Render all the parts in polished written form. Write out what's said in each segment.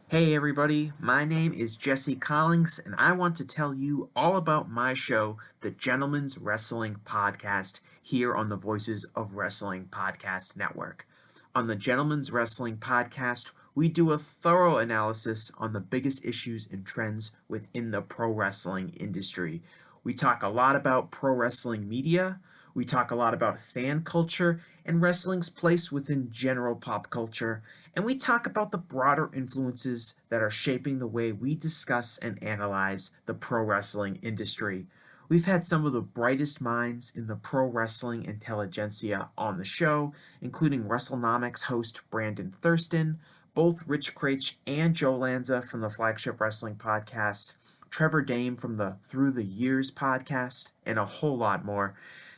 Hey everybody, my name is Jesse Collins, and I want to tell you all about my show, the Gentleman's Wrestling Podcast, here on the Voices of Wrestling Podcast Network. On the Gentleman's Wrestling Podcast, we do a thorough analysis on the biggest issues and trends within the pro wrestling industry. We talk a lot about pro wrestling media, we talk a lot about fan culture and wrestling's place within general pop culture, and we talk about the broader influences that are shaping the way we discuss and analyze the pro wrestling industry. We've had some of the brightest minds in the pro wrestling intelligentsia on the show, including WrestleNomics host Brandon Thurston, both Rich Craich and Joe Lanza from the Flagship Wrestling Podcast, Trevor Dame from the Through the Years podcast, and a whole lot more.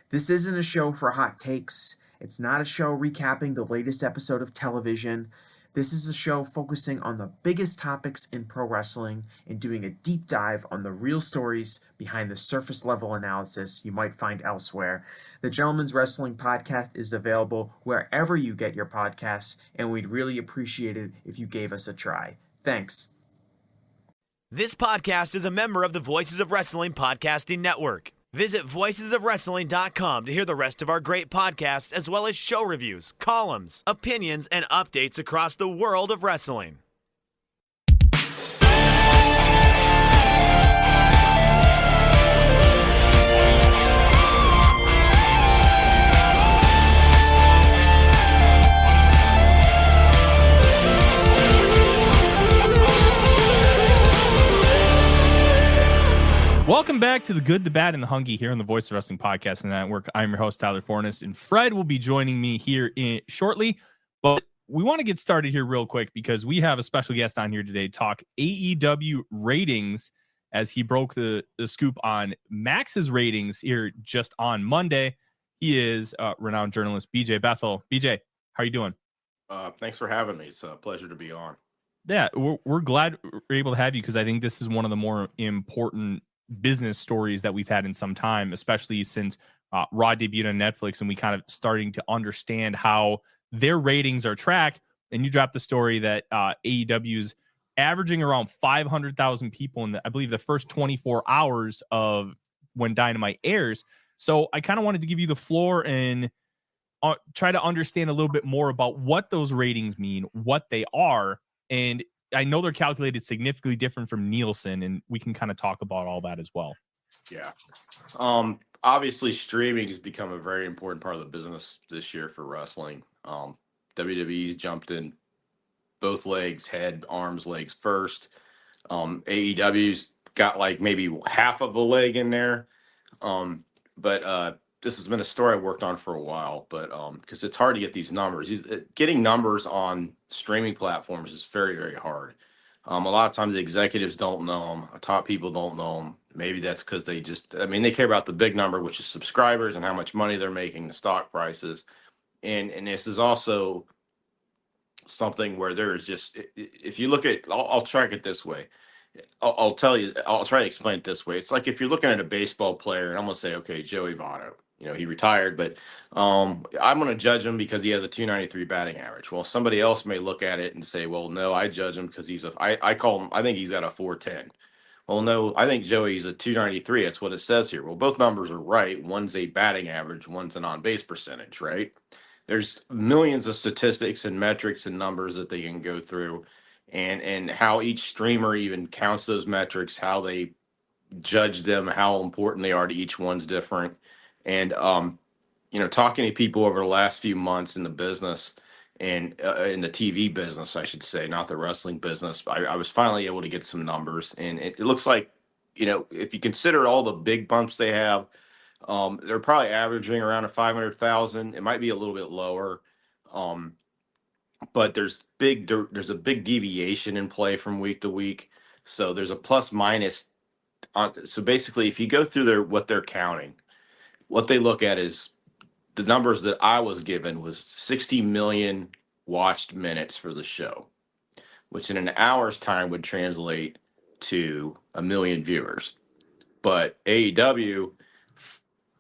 This isn't a show for hot takes. It's not a show recapping the latest episode of television. This is a show focusing on the biggest topics in pro wrestling and doing a deep dive on the real stories behind the surface level analysis you might find elsewhere. The Gentleman's Wrestling Podcast is available wherever you get your podcasts, and we'd really appreciate it if you gave us a try. Thanks. This podcast is a member of the Voices of Wrestling Podcasting Network. Visit voicesofwrestling.com to hear the rest of our great podcasts, as well as show reviews, columns, opinions, and updates across the world of wrestling. Welcome back to the Good, the Bad, and the Hungee here on the Voice of Wrestling Podcast Network. I'm your host, Tyler Fornes, and Fred will be joining me here shortly. But we want to get started here real quick because we have a special guest on here today to talk AEW ratings as he broke the scoop on Max's ratings here just on Monday. He is renowned journalist BJ Bethel. BJ, how are you doing? Thanks for having me. It's a pleasure to be on. Yeah, we're glad we're able to have you because I think this is one of the more important business stories that we've had in some time, especially since Raw debuted on Netflix and we kind of starting to understand how their ratings are tracked. And you dropped the story that AEW's averaging around 500,000 people in I believe the first 24 hours of when Dynamite airs. So I kind of wanted to give you the floor and try to understand a little bit more about what those ratings mean, what they are, and I know they're calculated significantly different from Nielsen, and we can kind of talk about all that as well. Yeah. Obviously, streaming has become a very important part of the business this year for wrestling. WWE's jumped in both legs, head, arms, legs first. AEW's got like maybe half of a leg in there. But this has been a story I worked on for a while, but because it's hard to get these numbers. Getting numbers on streaming platforms is very, very hard. A lot of times the executives don't know them. Top people don't know them. Maybe that's because they they care about the big number, which is subscribers and how much money they're making, the stock prices. And this is also something where there is just, if you look at, I'll track it this way. I'll tell you, I'll try to explain it this way. It's like if you're looking at a baseball player and I'm going to say, okay, Joey Votto, he retired, but I'm going to judge him because he has a 293 batting average. Well, somebody else may look at it and say, well, no, I judge him because I call him, I think he's at a 410. Well, no, I think Joey's a 293. That's what it says here. Well, both numbers are right. One's a batting average, one's an on-base percentage, right? There's millions of statistics and metrics and numbers that they can go through. And how each streamer even counts those metrics, how they judge them, how important they are to each one's different. And talking to people over the last few months in the business and in the TV business, I should say, not the wrestling business, I was finally able to get some numbers. And it looks like, if you consider all the big bumps they have, they're probably averaging around a 500,000. It might be a little bit lower. But there's a big deviation in play from week to week. So there's a plus minus. So basically, if you go through what they're counting, what they look at is the numbers that I was given was 60 million watched minutes for the show, which in an hour's time would translate to 1 million viewers. But AEW,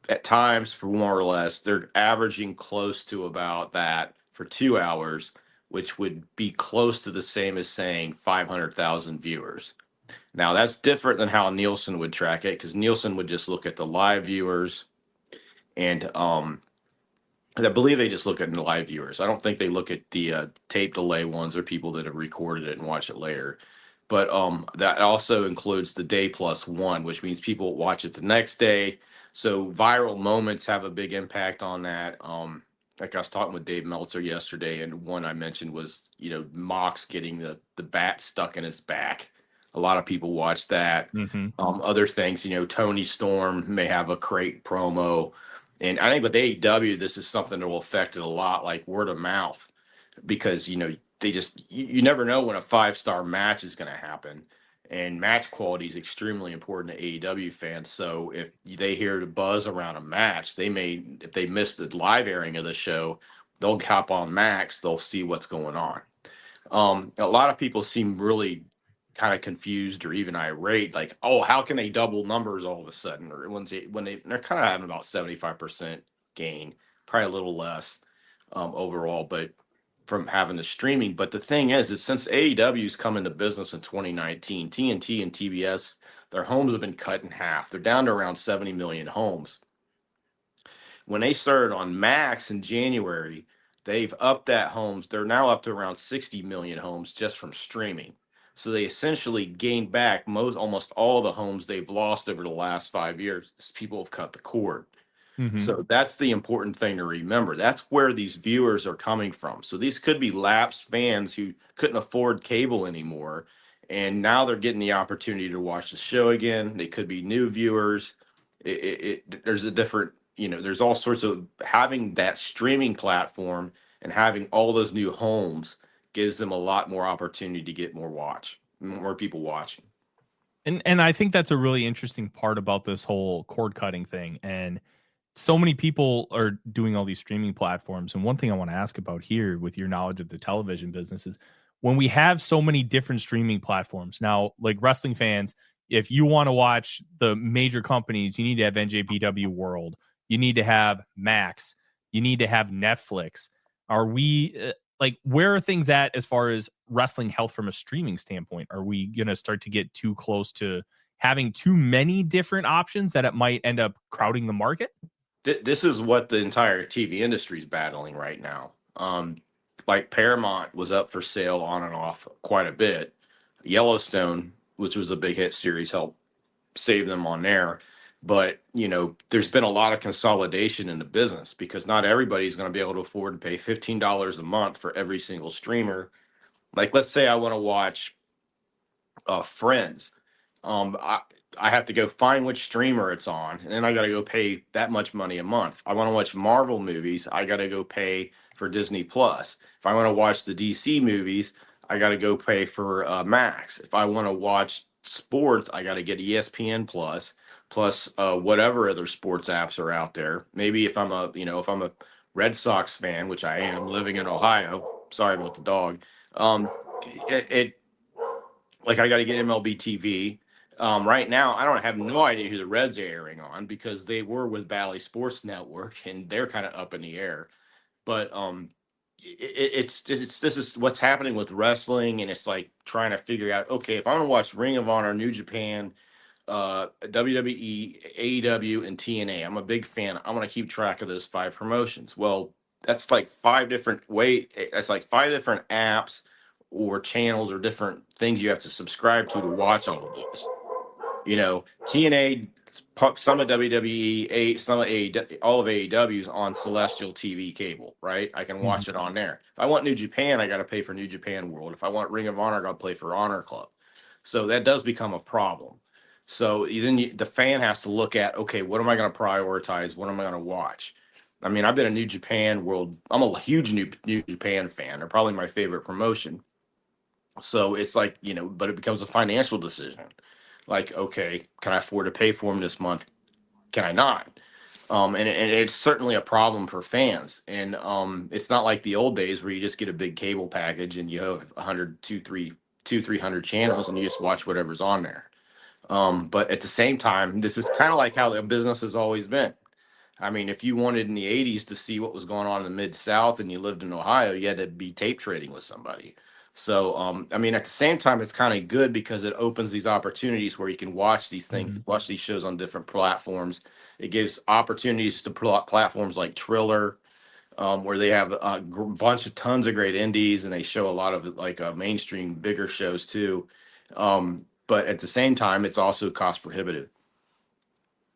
at times, for more or less, they're averaging close to about that for 2 hours, which would be close to the same as saying 500,000 viewers. Now, that's different than how Nielsen would track it, because Nielsen would just look at the live viewers, and I believe they just look at the live viewers. I don't think they look at the tape delay ones or people that have recorded it and watch it later. But that also includes the day plus one, which means people watch it the next day. So viral moments have a big impact on that. Like I was talking with Dave Meltzer yesterday, and one I mentioned was, Mox getting the bat stuck in his back. A lot of people watch that. Mm-hmm. Other things, Tony Storm may have a crate promo. And I think with AEW, this is something that will affect it a lot, like word of mouth, because they just you never know when a 5-star match is going to happen, and match quality is extremely important to AEW fans. So if they hear the buzz around a match, they may, if they miss the live airing of the show, they'll hop on Max, they'll see what's going on. A lot of people seem really kind of confused or even irate, like, oh, how can they double numbers all of a sudden? Or they're kind of having about 75% gain, probably a little less overall, but from having the streaming. But the thing is since AEW's come into business in 2019, TNT and TBS, their homes have been cut in half. They're down to around 70 million homes. When they started on Max in January, they've upped that homes. They're now up to around 60 million homes just from streaming. So they essentially gained back almost all the homes they've lost over the last 5 years as people have cut the cord. Mm-hmm. So that's the important thing to remember. That's where these viewers are coming from. So these could be lapsed fans who couldn't afford cable anymore, and now they're getting the opportunity to watch the show again. They could be new viewers. There's a different, there's all sorts of, having that streaming platform and having all those new homes gives them a lot more opportunity to get more people watching. And I think that's a really interesting part about this whole cord cutting thing. And so many people are doing all these streaming platforms. And one thing I want to ask about here, with your knowledge of the television business, is when we have so many different streaming platforms now, like wrestling fans, if you want to watch the major companies, you need to have NJPW World, you need to have Max, you need to have Netflix. Are we like, where are things at as far as wrestling health from a streaming standpoint? Are we going to start to get too close to having too many different options that it might end up crowding the market? This is what the entire TV industry is battling right now. Like Paramount was up for sale on and off quite a bit. Yellowstone, which was a big hit series, helped save them on there. But, there's been a lot of consolidation in the business because not everybody's going to be able to afford to pay $15 a month for every single streamer. Like, let's say I want to watch Friends. I have to go find which streamer it's on, and then I got to go pay that much money a month. I want to watch Marvel movies, I got to go pay for Disney Plus. If I want to watch the DC movies, I got to go pay for Max. If I want to watch sports, I got to get ESPN Plus, plus whatever other sports apps are out there. Maybe if I'm a Red Sox fan, which I am, living in Ohio. Sorry about the dog. It like I got to get MLB TV. Right now, I don't have no idea who the Reds are airing on because they were with Bally Sports Network and they're kind of up in the air. But it's this is what's happening with wrestling, and it's like trying to figure out, okay, if I want to watch Ring of Honor, New Japan, WWE, AEW, and TNA, I'm a big fan. I want to keep track of those 5 promotions. Well, that's like 5 different That's like 5 different apps or channels or different things you have to subscribe to watch all of those. TNA, some of WWE, some of AEW, all of AEW's on Celestial TV cable, right? I can watch it on there. If I want New Japan, I got to pay for New Japan World. If I want Ring of Honor, I got to pay for Honor Club. So that does become a problem. So then the fan has to look at, okay, what am I going to prioritize? What am I going to watch? I mean, I've been a New Japan World. I'm a huge New Japan fan. They're probably my favorite promotion. So it's like, but it becomes a financial decision. Like, okay, can I afford to pay for them this month? Can I not? And it's certainly a problem for fans. And it's not like the old days where you just get a big cable package and you have 100, 300 channels and you just watch whatever's on there. But at the same time, this is kind of like how the business has always been. I mean, if you wanted in the 80s to see what was going on in the Mid-South and you lived in Ohio, you had to be tape trading with somebody. So, I mean, at the same time, it's kind of good because it opens these opportunities where you can watch these things, Mhm. watch these shows on different platforms. It gives opportunities to platforms like Triller, where they have a bunch of tons of great indies and they show a lot of like mainstream bigger shows too. But at the same time, it's also cost prohibitive.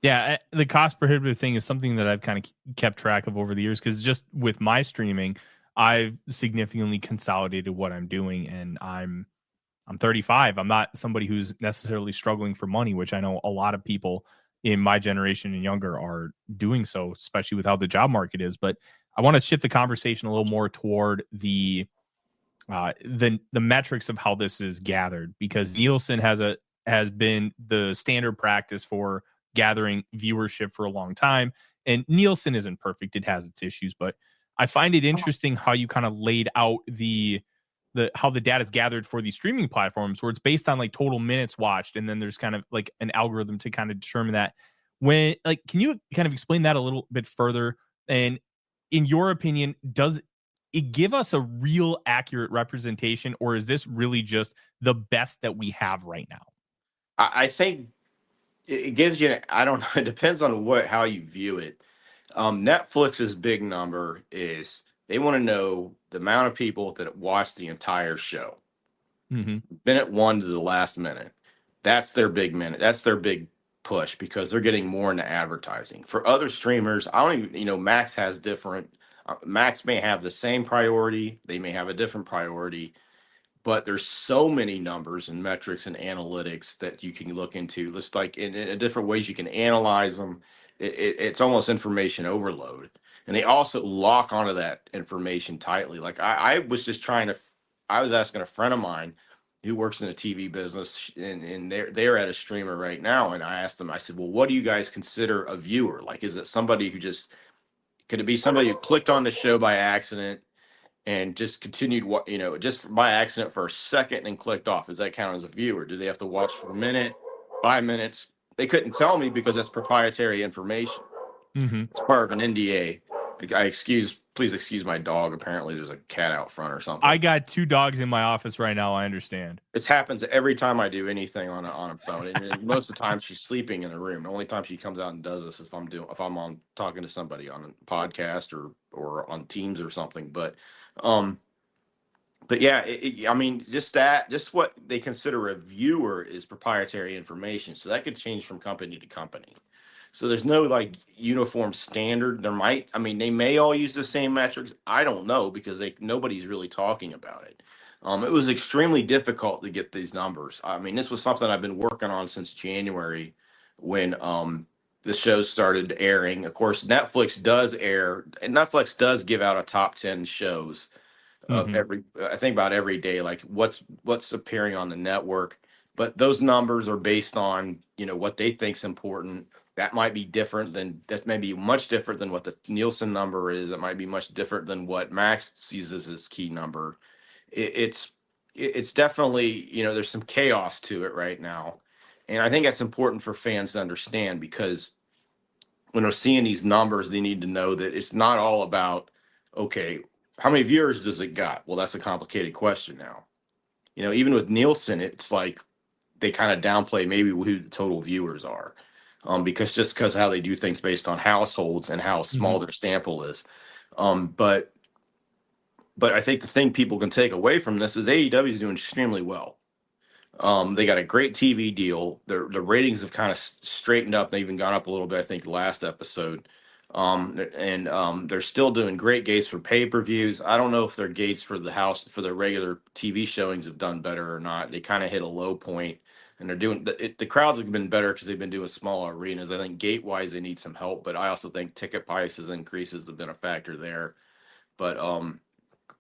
Yeah, the cost prohibitive thing is something that I've kind of kept track of over the years because just with my streaming, I've significantly consolidated what I'm doing, and I'm 35. I'm not somebody who's necessarily struggling for money, which I know a lot of people in my generation and younger are doing so, especially with how the job market is. But I want to shift the conversation a little more toward the metrics of how this is gathered, because Nielsen has been the standard practice for gathering viewership for a long time. And Nielsen isn't perfect; it has its issues, but I find it interesting how you kind of laid out the how the data is gathered for these streaming platforms, where it's based on like total minutes watched, and then there's kind of like an algorithm to kind of determine that. When like, can you kind of explain that a little bit further? And in your opinion, does it give us a real accurate representation, or is this really just the best that we have right now? I think it gives you, I don't know, it depends on how you view it. Netflix's big number is they want to know the amount of people that watch the entire show, Mm-hmm. minute one to the last minute. That's their big minute. That's their big push because they're getting more into advertising. For other streamers, I don't even, Max has different. Max may have the same priority. They may have a different priority, but there's so many numbers and metrics and analytics that you can look into. Just like in different ways you can analyze them. It's almost information overload, and they also lock onto that information tightly. Like I was just trying to, I was asking a friend of mine who works in the TV business, and they're at a streamer right now, and I asked them, I said, well, what do you guys consider a viewer? Like, is it somebody who just, could it be somebody who clicked on the show by accident and just continued what, just by accident for a second and clicked off? Does that count as a viewer? Do they have to watch for a minute, 5 minutes? They couldn't tell me because that's proprietary information. Mm-hmm. It's part of an NDA. Please excuse my dog. Apparently there's a cat out front or something. I got 2 dogs in my office right now. I understand. This happens every time I do anything on a phone. And most of the time she's sleeping in the room. The only time she comes out and does this is if I'm on talking to somebody on a podcast or on Teams or something. Um, but yeah, I mean, just what they consider a viewer is proprietary information. So that could change from company to company. So there's no like uniform standard. I mean, they may all use the same metrics. I don't know because nobody's really talking about it. It was extremely difficult to get these numbers. I mean, this was something I've been working on since January when the show started airing. Of course, Netflix does air, and Netflix does give out a top 10 shows Mm-hmm. I think about every day, like what's appearing on the network. But those numbers are based on what they think's important. That may be much different than what the Nielsen number is. It might be much different than what Max sees as his key number. It, it's it's definitely, there's some chaos to it right now, and I think that's important for fans to understand because when they're seeing these numbers, they need to know that it's not all about, okay, how many viewers does it got? Well, that's a complicated question now. Even with Nielsen, it's like they kind of downplay maybe who the total viewers are, because how they do things based on households and how Mm-hmm. small their sample is. But I think the thing people can take away from this is AEW is doing extremely well. They got a great TV deal. The ratings have kind of straightened up. They even gone up a little bit, I think, last episode. And they're still doing great gates for pay-per-views. I don't know if their gates for their regular TV showings have done better or not. They kind of hit a low point, and the crowds have been better because they've been doing smaller arenas. I think gate-wise they need some help, but I also think ticket prices increases have been a factor there. But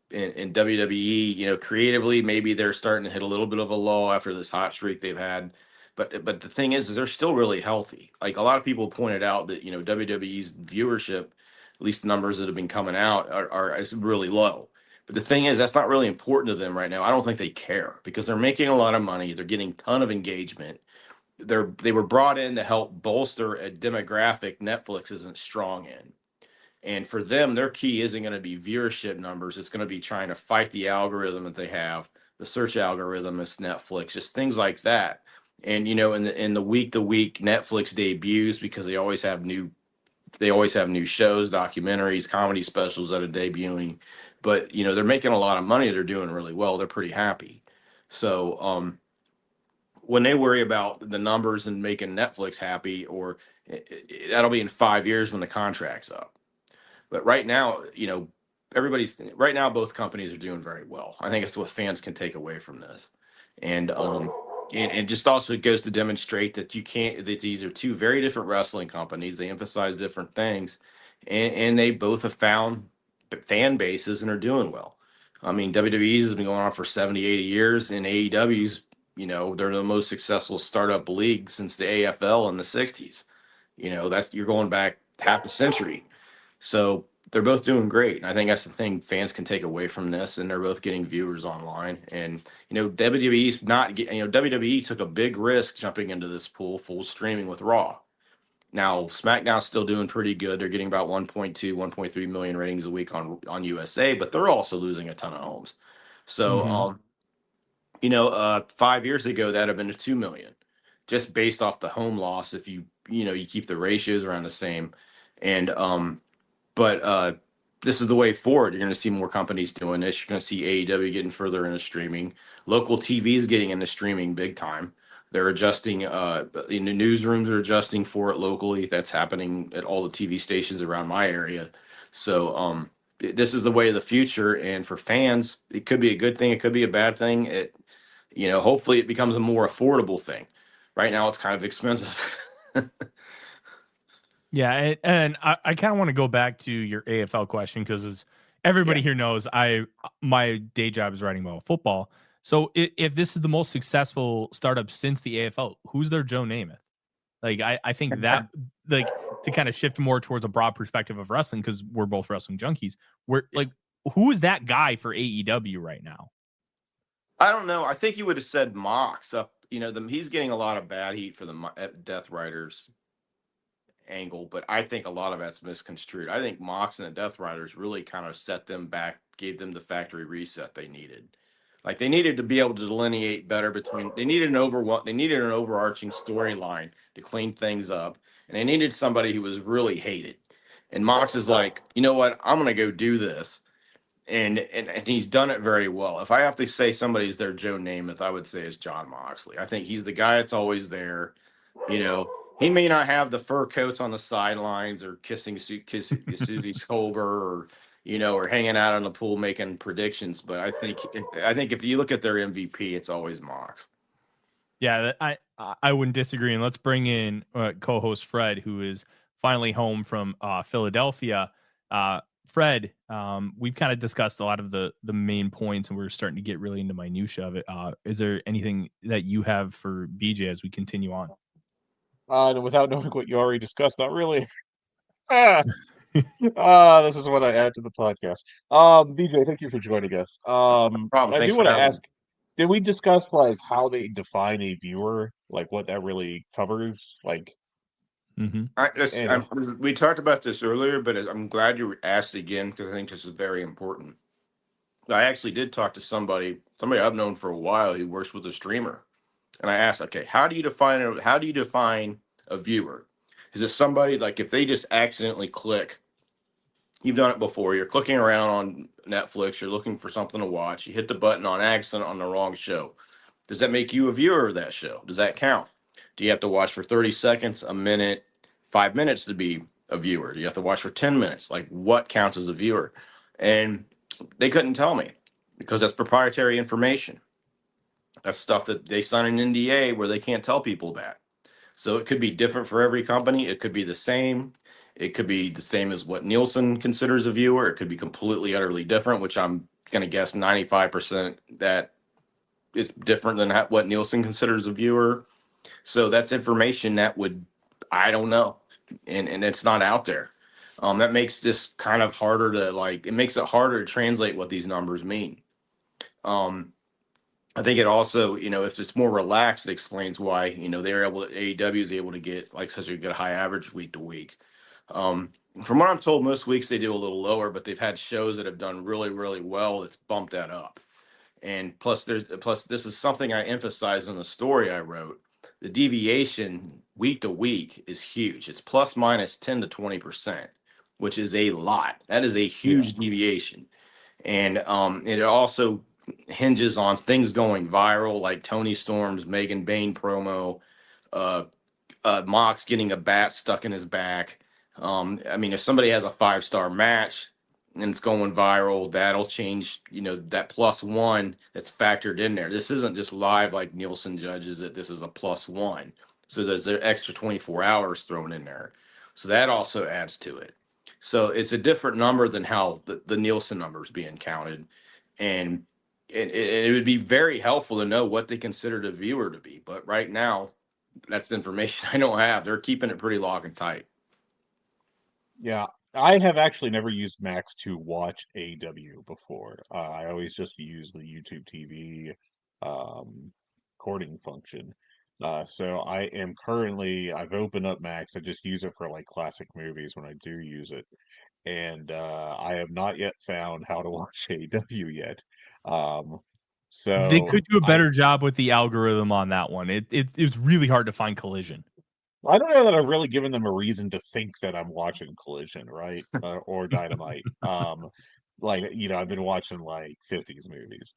in WWE, creatively, maybe they're starting to hit a little bit of a lull after this hot streak they've had. But the thing is they're still really healthy. Like a lot of people pointed out that WWE's viewership, at least the numbers that have been coming out, is really low. But the thing is that's not really important to them right now. I don't think they care because they're making a lot of money. They're getting a ton of engagement. they were brought in to help bolster a demographic Netflix isn't strong in. And for them, their key isn't going to be viewership numbers. It's going to be trying to fight the algorithm that they have, the search algorithm is Netflix, just things like that. And in the week to week Netflix debuts, because they always have new shows, documentaries, comedy specials that are debuting. But they're making a lot of money. They're doing really well. They're pretty happy. So when they worry about the numbers and making Netflix happy, or that'll be in 5 years when the contract's up. But right now, right now both companies are doing very well. I think that's what fans can take away from this. And just also it goes to demonstrate that that these are two very different wrestling companies. They emphasize different things, and they both have found fan bases and are doing well. I mean, WWE's has been going on for 70, 80 years, and AEW's, they're the most successful startup league since the AFL in the 60s. You're going back half a century. So they're both doing great. And I think that's the thing fans can take away from this. And they're both getting viewers online. And, WWE's not, WWE took a big risk jumping into this pool full streaming with Raw. Now, SmackDown's still doing pretty good. They're getting about 1.2, 1.3 million ratings a week on USA, but they're also losing a ton of homes. So, 5 years ago, that'd have been a 2 million just based off the home loss. If you keep the ratios around the same. And, but this is the way forward. You're going to see more companies doing this. You're going to see AEW getting further into streaming. Local TV is getting into streaming big time. They're adjusting. In the newsrooms are adjusting for it locally. That's happening at all the TV stations around my area. So this is the way of the future. And for fans, it could be a good thing. It could be a bad thing. Hopefully it becomes a more affordable thing. Right now, it's kind of expensive. Yeah, and I kind of want to go back to your AFL question because as everybody here knows, my day job is writing about football. So if this is the most successful startup since the AFL, who's their Joe Namath? Like I think that like to kind of shift more towards a broad perspective of wrestling because we're both wrestling junkies. Who is that guy for AEW right now? I don't know. I think you would have said Mox up. He's getting a lot of bad heat for the Death Riders angle, but I think a lot of that's misconstrued. I think Mox and the Death Riders really kind of set them back, gave them the factory reset they needed. Like they needed to be able to delineate better between. They needed an overarching storyline to clean things up, and they needed somebody who was really hated. And Mox is like, you know what? I'm gonna go do this, and he's done it very well. If I have to say somebody's their Joe Namath, I would say it's John Moxley. I think he's the guy that's always there. He may not have the fur coats on the sidelines or kissing Susie Colbert or hanging out on the pool making predictions. But I think if you look at their MVP, it's always Mox. Yeah, I wouldn't disagree. And let's bring in co-host Fred, who is finally home from Philadelphia. Fred, we've kind of discussed a lot of the main points, and we're starting to get really into minutia of it. Is there anything that you have for BJ as we continue on? Without knowing what you already discussed, not really. This is what I add to the podcast. BJ, thank you for joining us. Problem. I Thanks do for want to having ask, did we discuss like how they define a viewer, like what that really covers? Like, we talked about this earlier, but I'm glad you asked again because I think this is very important. I actually did talk to somebody I've known for a while who works with a streamer, and I asked, okay, how do you define a viewer? Is it somebody like if they just accidentally click? You've done it before. You're clicking around on Netflix. You're looking for something to watch. You hit the button on accident on the wrong show. Does that make you a viewer of that show? Does that count? Do you have to watch for 30 seconds, a minute, 5 minutes to be a viewer? Do you have to watch for 10 minutes? Like what counts as a viewer? And they couldn't tell me because that's proprietary information. That's stuff that they sign an NDA where they can't tell people that. So it could be different for every company. It could be the same. It could be the same as what Nielsen considers a viewer. It could be completely, utterly different, which I'm going to guess 95% that is different than what Nielsen considers a viewer. So that's information that I don't know. And it's not out there. That makes this kind of harder to it makes it harder to translate what these numbers mean. I think it also, if it's more relaxed, it explains why, AEW is able to get like such a good high average week to week. Um, from what I'm told, most weeks they do a little lower, but they've had shows that have done really, really well that's bumped that up. And plus this is something I emphasized in the story I wrote. The deviation week to week is huge. It's plus minus 10 to 20%, which is a lot. That is a Yeah. huge deviation. And it also hinges on things going viral, like Tony Storm's Megan Bain promo, uh, Mox getting a bat stuck in his back. I mean, if somebody has a 5-star match and it's going viral, that'll change, that plus one that's factored in there. This isn't just live like Nielsen judges it. This is a plus one. So there's an extra 24 hours thrown in there. So that also adds to it. So it's a different number than how the Nielsen number is being counted. And it would be very helpful to know what they consider the viewer to be. But right now, that's the information I don't have. They're keeping it pretty lock and tight. Yeah, I have actually never used Max to watch AW before. I always just use the YouTube TV um, recording function. So I've opened up Max. I just use it for like classic movies when I do use it. And I have not yet found how to watch AW yet. Um, They so could do a I better job with the algorithm on that one. It was really hard to find Collision. I don't know that I've really given them a reason to think that I'm watching Collision, right? Or Dynamite. I've been watching like 50s movies.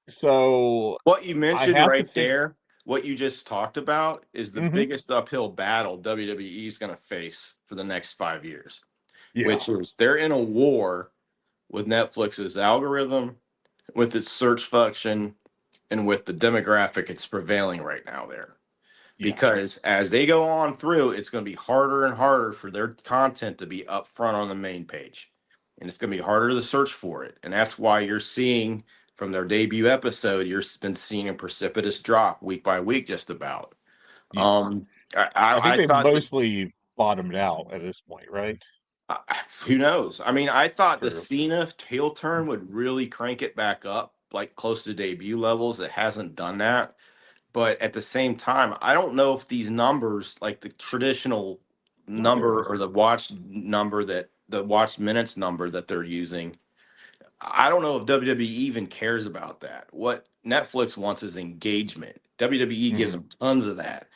So What you I mentioned have to right think, there, what you just talked about, is the hmm biggest uphill battle WWE is going to face for the next 5 years, yeah, which is they're in a war with Netflix's algorithm, with its search function, and with the demographic it's prevailing right now there. yeah, Because as they go on through, it's going to be harder and harder for their content to be up front on the main page. And it's going to be harder to search for it. And that's why you're seeing from their debut episode, you've been seeing a precipitous drop week by week, just about. yeah. Um, I think I they've thought that, mostly bottomed out at this point, right? who knows? I mean, I thought the True. Cena tail turn would really crank it back up, like close to debut levels. It hasn't done that. But at the same time, I don't know if these numbers, like the traditional number or the watch minutes number that they're using, I don't know if WWE even cares about that. What Netflix wants is engagement. WWE gives Hmm. them tons of that.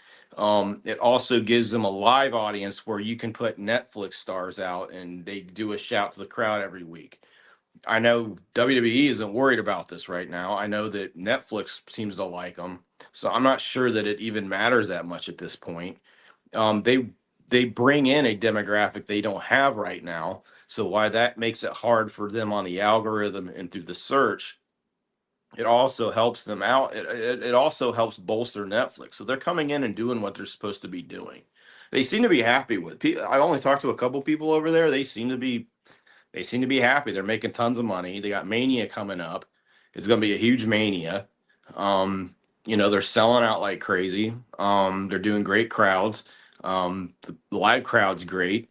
It also gives them a live audience where you can put Netflix stars out and they do a shout to the crowd every week. I know WWE isn't worried about this right now. I know that Netflix seems to like them, so I'm not sure that it even matters that much at this point. They bring in a demographic they don't have right now, so why that makes it hard for them on the algorithm and through the search. It also helps them out. It also helps bolster Netflix. So they're coming in and doing what they're supposed to be doing. They seem to be happy with. I only talked to a couple people over there. They seem to be happy. They're making tons of money. They got Mania coming up. It's going to be a huge Mania. Um, they're selling out like crazy. They're doing great crowds. The live crowd's great.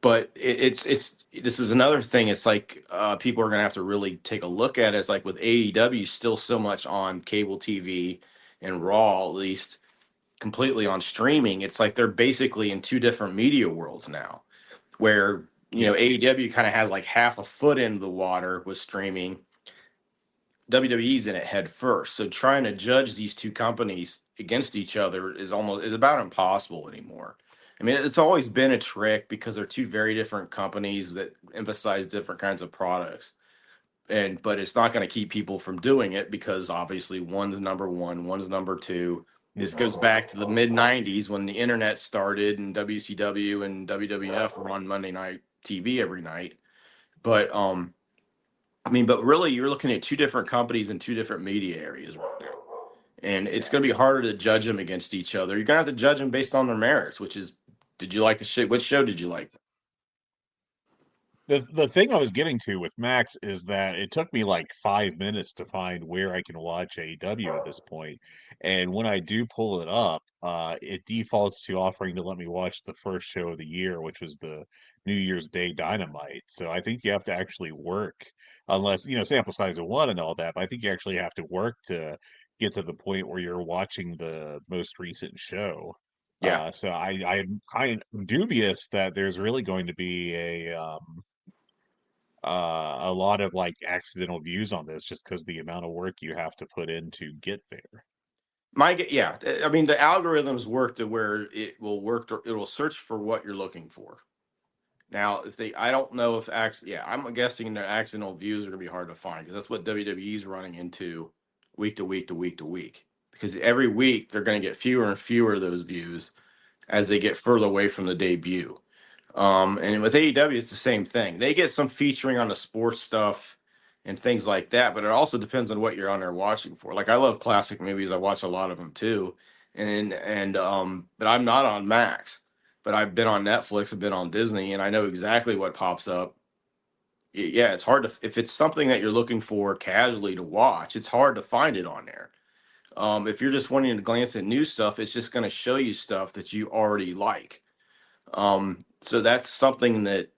But it's this is another thing. It's like people are going to have to really take a look at it. It's like with AEW still so much on cable TV and Raw, at least completely on streaming. It's like they're basically in two different media worlds now where Yeah, AEW kind of has like half a foot in the water with streaming. WWE's in it head first. So trying to judge these two companies against each other is about impossible anymore. I mean, it's always been a trick because they're two very different companies that emphasize different kinds of products. But it's not going to keep people from doing it because obviously one's number one, one's number two. This yeah. goes back to the mid 90s when the internet started and WCW and WWF were on Monday night TV every night. But but really you're looking at two different companies in two different media areas right now. And it's going to be harder to judge them against each other. You're going to have to judge them based on their merits, which is, did you like the shit? Which show did you like? The thing I was getting to with Max is that it took me like 5 minutes to find where I can watch AEW at this point. And when I do pull it up, it defaults to offering to let me watch the first show of the year, which was the New Year's Day Dynamite. So I think you have to actually work, unless, sample size of one and all that, but I think you actually have to work to get to the point where you're watching the most recent show. Yeah. So I'm kind of dubious that there's really going to be a lot of like accidental views on this just because the amount of work you have to put in to get there. Yeah. I mean, the algorithms work to where it will work. It will search for what you're looking for. Now, I don't know if yeah, I'm guessing the accidental views are gonna be hard to find because that's what WWE is running into week to week to week to week. Because every week they're gonna get fewer and fewer of those views as they get further away from the debut. And with AEW, it's the same thing. They get some featuring on the sports stuff and things like that, but it also depends on what you're on there watching for. Like I love classic movies. I watch a lot of them too. But I'm not on Max, but I've been on Netflix, I've been on Disney, and I know exactly what pops up. Yeah, it's hard to if it's something that you're looking for casually to watch, it's hard to find it on there. If you're just wanting to glance at new stuff, it's just going to show you stuff that you already like. So that's something that,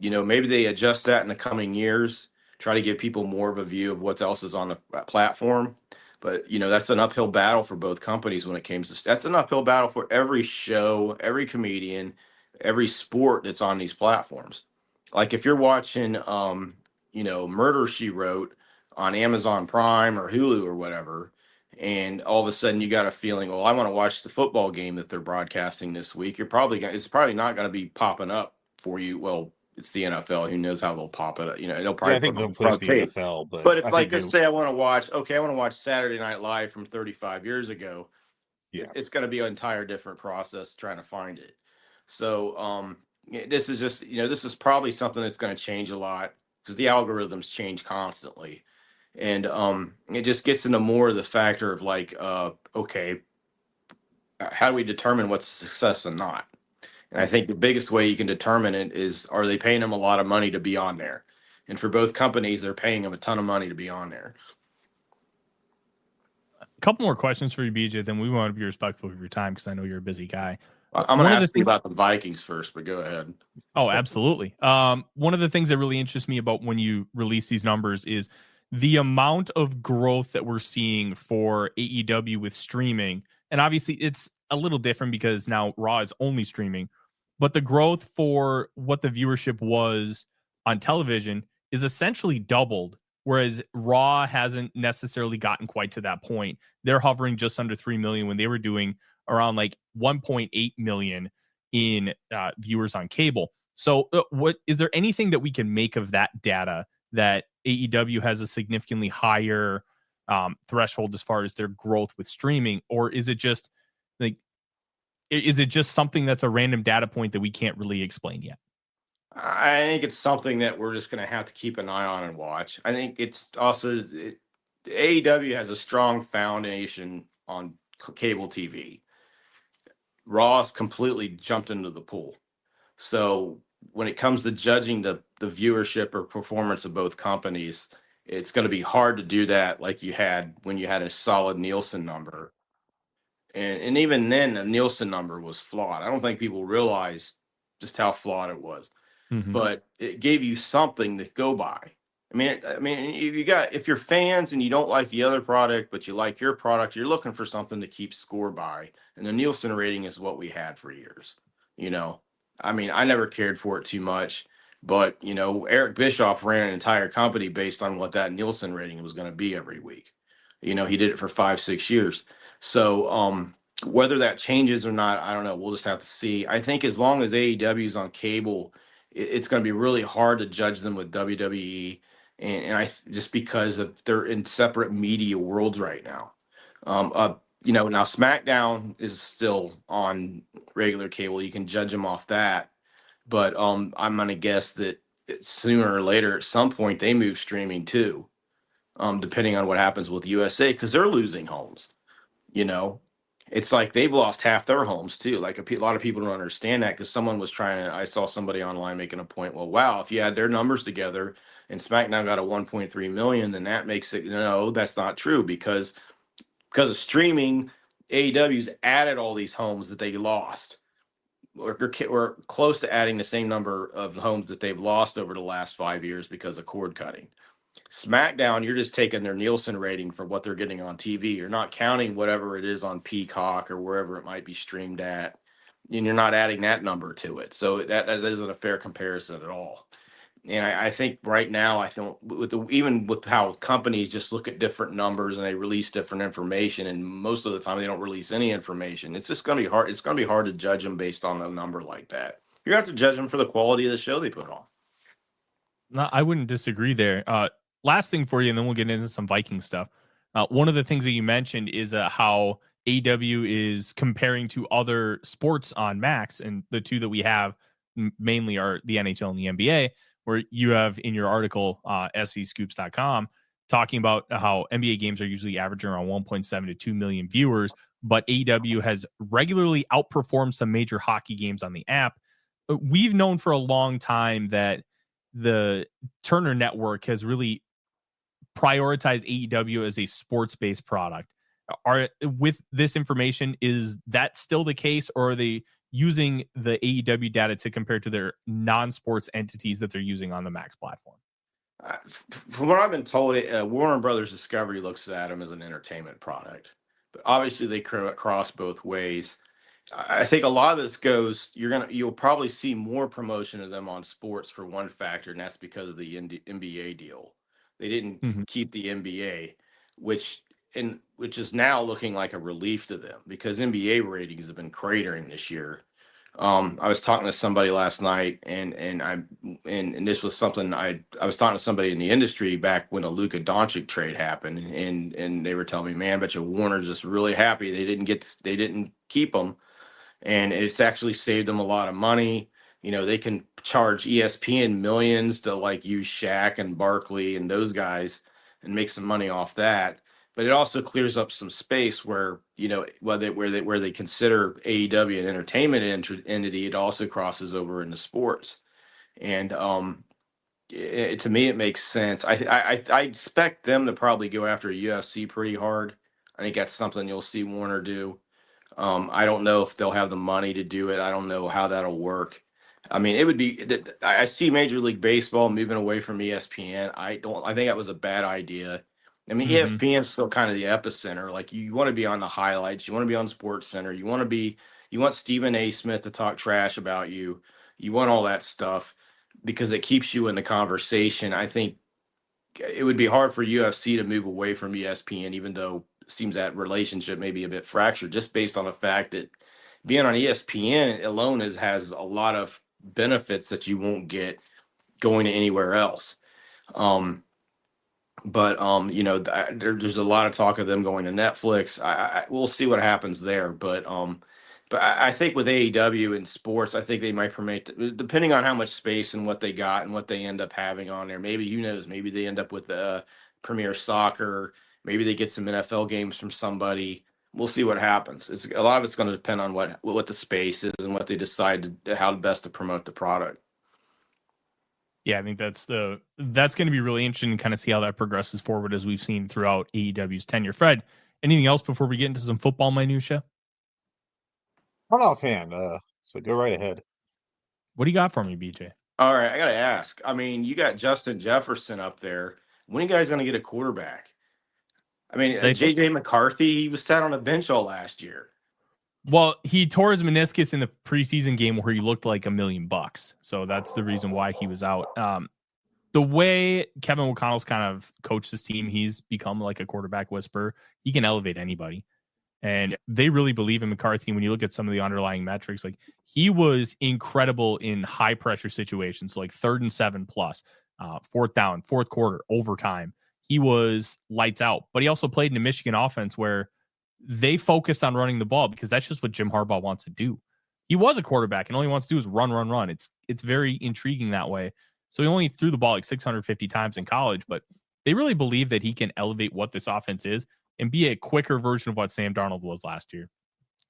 maybe they adjust that in the coming years, try to give people more of a view of what else is on the platform. But, that's an uphill battle for both companies when it comes to that's an uphill battle for every show, every comedian, every sport that's on these platforms. Like if you're watching, Murder She Wrote on Amazon Prime or Hulu or whatever, and all of a sudden you got a feeling, well, I want to watch the football game that they're broadcasting this week. It's probably not going to be popping up for you. Well, it's the NFL. Who knows how they'll pop it up? They'll Yeah, probably I put think it on they'll the push front the page. NFL, but But if, I like, think let's say I want to watch, okay, I want to watch Saturday Night Live from 35 years ago. yeah. It's going to be an entire different process trying to find it. So, this is just, this is probably something that's going to change a lot because the algorithms change constantly. And it just gets into more of the factor of like, okay, how do we determine what's success and not? And I think the biggest way you can determine it is, are they paying them a lot of money to be on there? And for both companies, they're paying them a ton of money to be on there. A couple more questions for you, BJ. Then we want to be respectful of your time because I know you're a busy guy. I'm going One to of the ask you things. about the Vikings first, but go ahead. Oh, absolutely. One of the things that really interests me about when you release these numbers is the amount of growth that we're seeing for AEW with streaming. And obviously, it's a little different because now Raw is only streaming, but the growth for what the viewership was on television is essentially doubled. Whereas Raw hasn't necessarily gotten quite to that point. They're hovering just under 3 million when they were doing around like 1.8 million in viewers on cable. So, what is there anything that we can make of that data that AEW has a significantly higher threshold as far as their growth with streaming, or is it just like something that's a random data point that we can't really explain yet? I think it's something that we're just going to have to keep an eye on and watch. I think it's also AEW has a strong foundation on cable TV. Raw's completely jumped into the pool. So when it comes to judging the viewership or performance of both companies, it's going to be hard to do that like you had when you had a solid Nielsen number. And even then, the Nielsen number was flawed. I don't think people realize just how flawed it was, Mm-hmm. but it gave you something to go by. I mean, if you're fans and you don't like the other product, but you like your product, you're looking for something to keep score by. And the Nielsen rating is what we had for years. You know, I mean, I never cared for it too much, but Eric Bischoff ran an entire company based on what that Nielsen rating was going to be every week. He did it for 5, 6 years. So, whether that changes or not, I don't know. We'll just have to see. I think as long as AEW is on cable, it's going to be really hard to judge them with WWE, and just because of they're in separate media worlds right now. Now SmackDown is still on regular cable. You can judge them off that, but I'm going to guess that sooner or later, at some point, they move streaming too, depending on what happens with USA because they're losing homes. You know, it's like they've lost half their homes too. Like a lot of people don't understand that because someone was trying to. I saw somebody online making a point. Well, wow, if you had their numbers together and SmackDown got a 1.3 million, then that makes it no. That's not true because of streaming. AEW's added all these homes that they lost. We're close to adding the same number of homes that they've lost over the last 5 years because of cord cutting. SmackDown, you're just taking their Nielsen rating for what they're getting on TV. You're not counting whatever it is on Peacock or wherever it might be streamed at, and you're not adding that number to it. So that isn't a fair comparison at all. And I think right now, I think even with how companies just look at different numbers and they release different information, and most of the time they don't release any information. It's just going to be hard. It's going to be hard to judge them based on a number like that. You have to judge them for the quality of the show they put on. No, I wouldn't disagree there. Last thing for you, and then we'll get into some Viking stuff. One of the things that you mentioned is how AEW is comparing to other sports on Max, and the two that we have mainly are the NHL and the NBA, where you have in your article, scoops.com, talking about how NBA games are usually averaging around 1.7 to 2 million viewers, but AEW has regularly outperformed some major hockey games on the app. We've known for a long time that the Turner Network has really prioritized AEW as a sports-based product. With this information, is that still the case, or are they using the AEW data to compare to their non-sports entities that they're using on the Max platform? From what I've been told, Warner Brothers Discovery looks at them as an entertainment product, but obviously they cross both ways. I think a lot of this goes. You'll probably see more promotion of them on sports for one factor, and that's because of the NBA deal. They didn't keep the NBA, which is now looking like a relief to them because NBA ratings have been cratering this year. I was talking to somebody last night, and this was something I was talking to somebody in the industry back when the Luka Doncic trade happened, and they were telling me, man, bet you Warner's just really happy they didn't keep him, and it's actually saved them a lot of money. You know, they can charge ESPN millions to like use Shaq and Barkley and those guys and make some money off that. But it also clears up some space where, you know, where they consider AEW an entertainment entity, it also crosses over into sports. And to me, it makes sense. I expect them to probably go after UFC pretty hard. I think that's something you'll see Warner do. I don't know if they'll have the money to do it. I don't know how that'll work. I mean, it would be. I see Major League Baseball moving away from ESPN. I don't. I think that was a bad idea. I mean, ESPN is still kind of the epicenter. Like you want to be on the highlights. You want to be on Sports Center. You want to be. You want Stephen A. Smith to talk trash about you. You want all that stuff because it keeps you in the conversation. I think it would be hard for UFC to move away from ESPN, even though it seems that relationship may be a bit fractured, just based on the fact that being on ESPN alone has a lot of benefits that you won't get going to anywhere else. But you know, there's a lot of talk of them going to Netflix. We'll see what happens there. But I think with AEW and sports, I think they might promote, depending on how much space and what they got and what they end up having on there. Maybe who knows? Maybe they end up with Premier Soccer. Maybe they get some NFL games from somebody. We'll see what happens. It's a lot of it's going to depend on what the space is and what they decide how best to promote the product. Yeah, I think that's going to be really interesting to kind of see how that progresses forward as we've seen throughout AEW's tenure. Fred, anything else before we get into some football minutia? Not offhand, so go right ahead. What do you got for me, BJ? All right, I got to ask. I mean, you got Justin Jefferson up there. When are you guys going to get a quarterback? I mean, JJ McCarthy, he was sat on a bench all last year. Well, he tore his meniscus in the preseason game where he looked like $1 million. So that's the reason why he was out. The way Kevin O'Connell's kind of coached this team, he's become like a quarterback whisperer. He can elevate anybody. And they really believe in McCarthy. When you look at some of the underlying metrics, like he was incredible in high pressure situations, like 3rd and 7 plus, 4th down, 4th quarter, overtime. He was lights out. But he also played in a Michigan offense where they focused on running the ball because that's just what Jim Harbaugh wants to do. He was a quarterback and all he wants to do is run. It's very intriguing that way. So he only threw the ball like 650 times in college, but they really believe that he can elevate what this offense is and be a quicker version of what Sam Darnold was last year.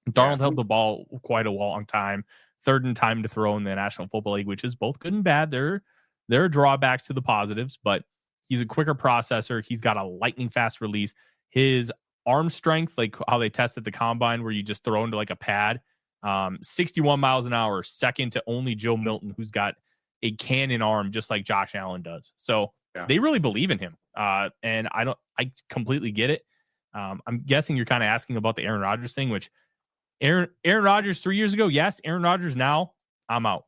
Darnold held the ball quite a long time, third in time to throw in the National Football League, which is both good and bad. There are drawbacks to the positives, but he's a quicker processor. He's got a lightning fast release. His arm strength, like how they tested the combine, where you just throw into like a pad, 61 miles an hour, second to only Joe Milton, who's got a cannon arm just like Josh Allen does. So they really believe in him. And I completely get it. I'm guessing you're kind of asking about the Aaron Rodgers thing, which Aaron Rodgers 3 years ago, yes. Aaron Rodgers now, I'm out.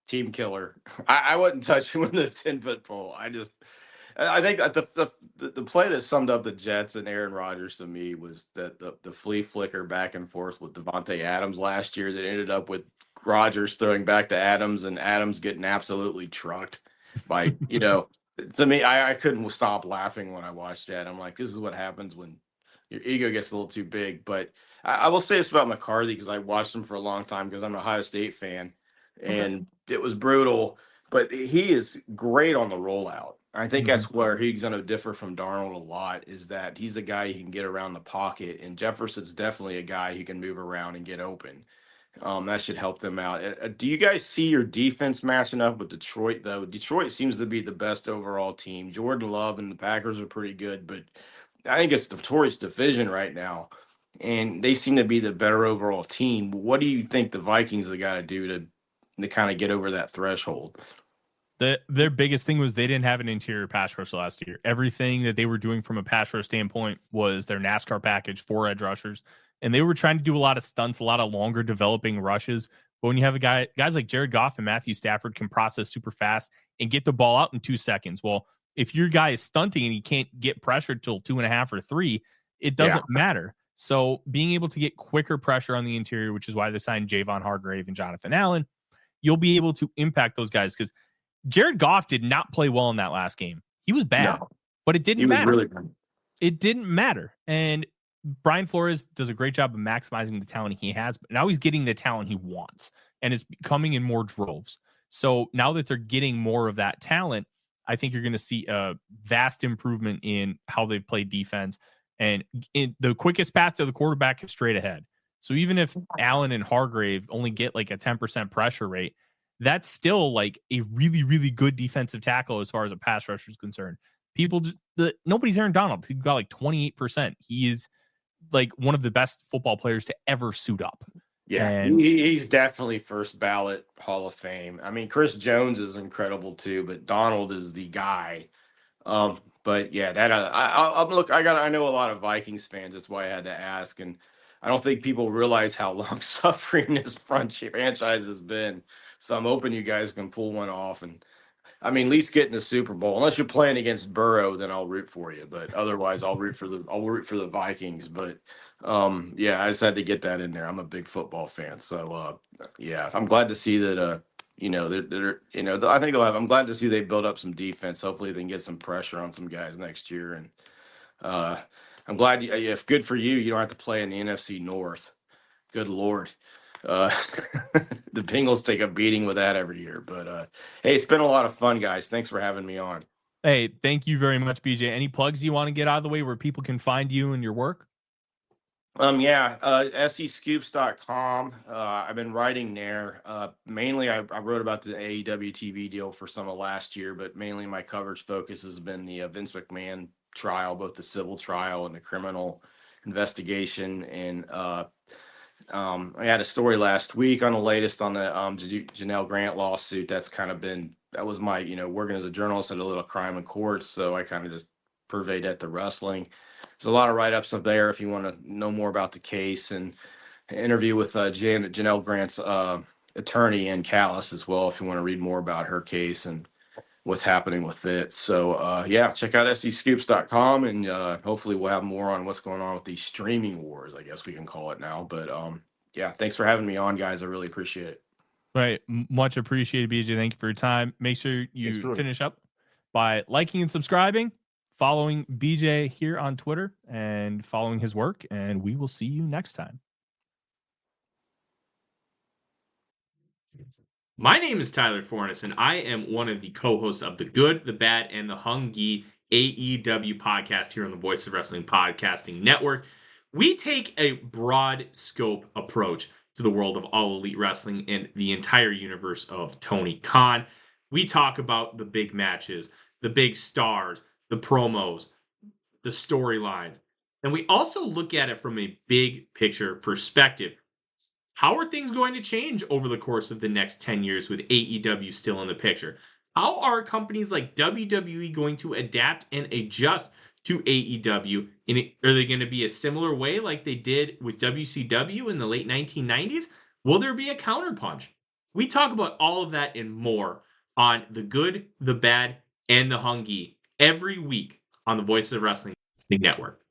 Team killer. I wouldn't touch him with a 10-foot pole. I think that the play that summed up the Jets and Aaron Rodgers to me was that the flea flicker back and forth with Devontae Adams last year that ended up with Rodgers throwing back to Adams and Adams getting absolutely trucked by, to me, I couldn't stop laughing when I watched that. I'm like, this is what happens when your ego gets a little too big. But I will say this about McCarthy because I watched him for a long time because I'm an Ohio State fan, and it was brutal. But he is great on the rollout. I think that's where he's going to differ from Darnold a lot, is that he's a guy who can get around the pocket, and Jefferson's definitely a guy who can move around and get open. That should help them out. Do you guys see your defense matching up with Detroit, though? Detroit seems to be the best overall team. Jordan Love and the Packers are pretty good, but I think it's Detroit's division right now, and they seem to be the better overall team. What do you think the Vikings have got to do to kind of get over that threshold? Their biggest thing was they didn't have an interior pass rush last year. Everything that they were doing from a pass rush standpoint was their NASCAR package, 4 edge rushers. And they were trying to do a lot of stunts, a lot of longer developing rushes. But when you have guys like Jared Goff and Matthew Stafford can process super fast and get the ball out in 2 seconds. Well, if your guy is stunting and he can't get pressured till 2.5 or 3, it doesn't matter. So being able to get quicker pressure on the interior, which is why they signed Javon Hargrave and Jonathan Allen, you'll be able to impact those guys, because Jared Goff did not play well in that last game. He was bad, but it didn't matter. Really bad. It didn't matter. And Brian Flores does a great job of maximizing the talent he has, but now he's getting the talent he wants, and it's coming in more droves. So now that they're getting more of that talent, I think you're going to see a vast improvement in how they play defense. And the quickest path to the quarterback is straight ahead. So even if Allen and Hargrave only get like a 10% pressure rate, that's still like a really, really good defensive tackle as far as a pass rusher is concerned. Nobody's Aaron Donald. He got like 28%. He is like one of the best football players to ever suit up. Yeah, and he's definitely first ballot Hall of Fame. I mean, Chris Jones is incredible too, but Donald is the guy. But yeah, that I know a lot of Vikings fans. That's why I had to ask, and I don't think people realize how long suffering this franchise has been. So I'm hoping you guys can pull one off, and I mean, at least get in the Super Bowl. Unless you're playing against Burrow, then I'll root for you. But otherwise, I'll root for the Vikings. But yeah, I just had to get that in there. I'm a big football fan, so yeah, I'm glad to see that. I think I'm glad to see they build up some defense. Hopefully, they can get some pressure on some guys next year. And I'm glad. If good for you, you don't have to play in the NFC North. Good Lord. The Bengals take a beating with that every year, but hey, it's been a lot of fun, guys. Thanks for having me on. Hey, thank you very much, BJ. Any plugs you want to get out of the way where people can find you and your work? SEScoops.com. I've been writing there. Mainly I wrote about the AEW TV deal for some of last year, but mainly my coverage focus has been the Vince McMahon trial, both the civil trial and the criminal investigation. And I had a story last week on the latest on the Janelle Grant lawsuit. That was my, working as a journalist at a little crime in courts. So I kind of just purveyed that to wrestling. There's a lot of write-ups up there if you want to know more about the case, and an interview with Janelle Grant's attorney, Ann Callis, as well, if you want to read more about her case and what's happening with it. So yeah, check out SEScoops.com, and hopefully we'll have more on what's going on with these streaming wars, I guess we can call it now. But yeah, thanks for having me on, guys. I really appreciate it. Right. Much appreciated, BJ. Thank you for your time. Make sure you finish up by liking and subscribing, following BJ here on Twitter, and following his work. And we will see you next time. My name is Tyler Fornes, and I am one of the co-hosts of the Good, the Bad, and the Hungee AEW podcast here on the Voice of Wrestling Podcasting Network. We take a broad scope approach to the world of All Elite Wrestling and the entire universe of Tony Khan. We talk about the big matches, the big stars, the promos, the storylines. And we also look at it from a big picture perspective. How are things going to change over the course of the next 10 years with AEW still in the picture? How are companies like WWE going to adapt and adjust to AEW? Are they going to be a similar way like they did with WCW in the late 1990s? Will there be a counterpunch? We talk about all of that and more on The Good, the Bad, and the Hungee every week on the Voices of Wrestling Network.